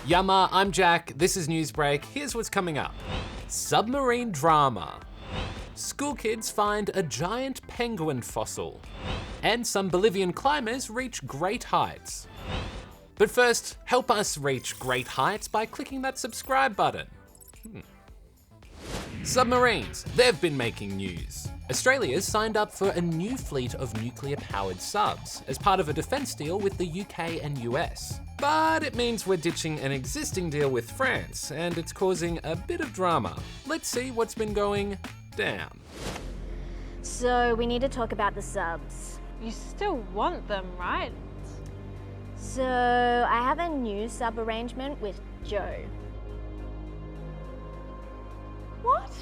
Yama, I'm Jack, this is Newsbreak, here's what's coming up. Submarine drama. School kids find a giant penguin fossil. And some Bolivian climbers reach great heights. But first, help us reach great heights by clicking that subscribe button. Submarines, they've been making news. Australia's signed up for a new fleet of nuclear-powered subs as part of a defence deal with the UK and US. But it means we're ditching an existing deal with France, and it's causing a bit of drama. Let's see what's been going down. So we need to talk about the subs. You still want them, right? So I have a new sub arrangement with Joe. What?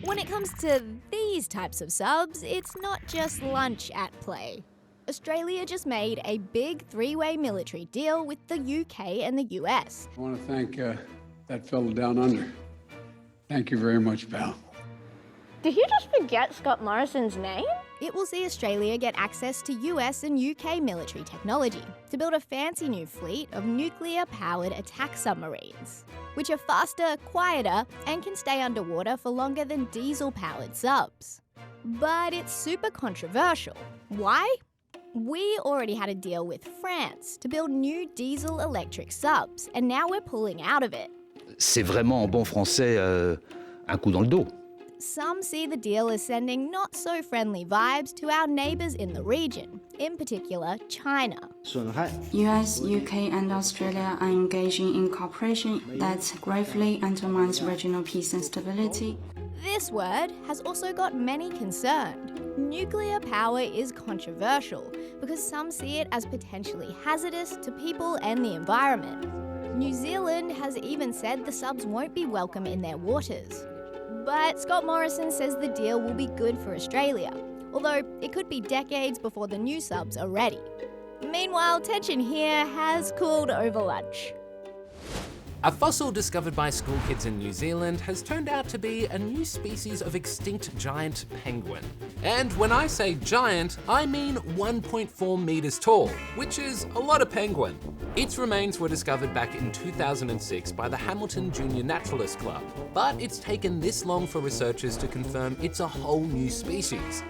When it comes to these types of subs, it's not just lunch at play. Australia just made a big three-way military deal with the UK and the US. I want to thank that fellow down under. Thank you very much, pal. Did you just forget Scott Morrison's name? It will see Australia get access to US and UK military technology to build a fancy new fleet of nuclear-powered attack submarines, which are faster, quieter, and can stay underwater for longer than diesel-powered subs. But it's super controversial. Why? We already had a deal with France to build new diesel-electric subs, and now we're pulling out of it. C'est vraiment en bon français un coup dans le dos. Some see the deal as sending not-so-friendly vibes to our neighbours in the region, in particular China. US, UK and Australia are engaging in cooperation that gravely undermines regional peace and stability. This word has also got many concerned. Nuclear power is controversial because some see it as potentially hazardous to people and the environment. New Zealand has even said the subs won't be welcome in their waters. But Scott Morrison says the deal will be good for Australia, although it could be decades before the new subs are ready. Meanwhile, tension here has cooled over lunch. A fossil discovered by school kids in New Zealand has turned out to be a new species of extinct giant penguin. And when I say giant, I mean 1.4 meters tall, which is a lot of penguin. Its remains were discovered back in 2006 by the Hamilton Junior Naturalist Club, but it's taken this long for researchers to confirm it's a whole new species.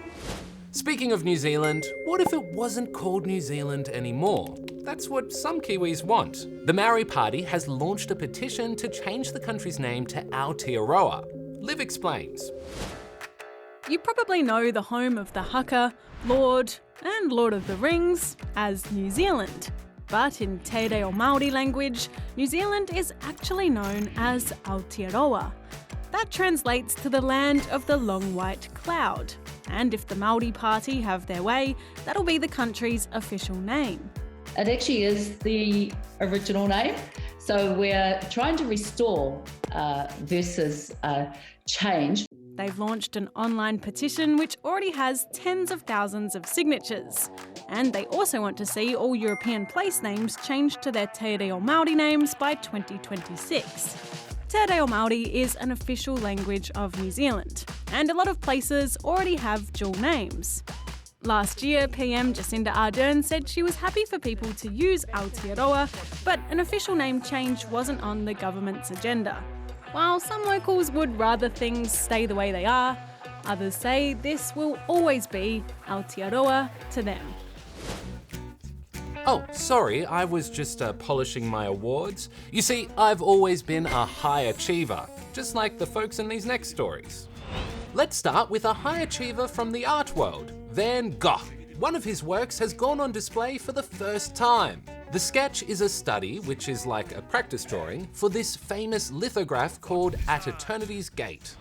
Speaking of New Zealand, what if it wasn't called New Zealand anymore? That's what some Kiwis want. The Maori Party has launched a petition to change the country's name to Aotearoa. Liv explains. You probably know the home of the haka, Lord, and Lord of the Rings as New Zealand. But in Te Reo Māori language, New Zealand is actually known as Aotearoa. That translates to the land of the long white cloud. And if the Māori Party have their way, that'll be the country's official name. It actually is the original name. So we're trying to restore versus change. They've launched an online petition which already has tens of thousands of signatures. And they also want to see all European place names changed to their Te Reo Māori names by 2026. Te Reo Māori is an official language of New Zealand, and a lot of places already have dual names. Last year, PM Jacinda Ardern said she was happy for people to use Aotearoa, but an official name change wasn't on the government's agenda. While some locals would rather things stay the way they are, others say this will always be Aotearoa to them. Oh, sorry, I was just polishing my awards. You see, I've always been a high achiever, just like the folks in these next stories. Let's start with a high achiever from the art world, Van Gogh. One of his works has gone on display for the first time. The sketch is a study, which is like a practice drawing, for this famous lithograph called At Eternity's Gate.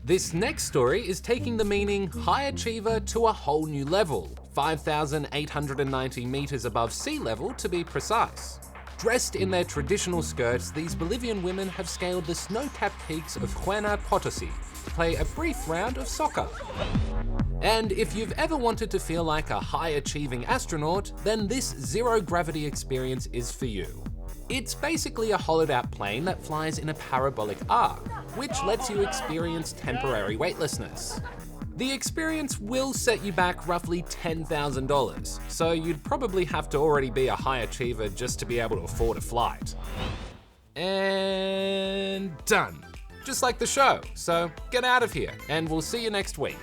This next story is taking the meaning high achiever to a whole new level, 5,890 meters above sea level to be precise. Dressed in their traditional skirts, these Bolivian women have scaled the snow-capped peaks of Huayna Potosi to play a brief round of soccer. And if you've ever wanted to feel like a high-achieving astronaut, then this zero-gravity experience is for you. It's basically a hollowed-out plane that flies in a parabolic arc, which lets you experience temporary weightlessness. The experience will set you back roughly $10,000, so you'd probably have to already be a high achiever just to be able to afford a flight. And done. Just like the show, so get out of here, and we'll see you next week.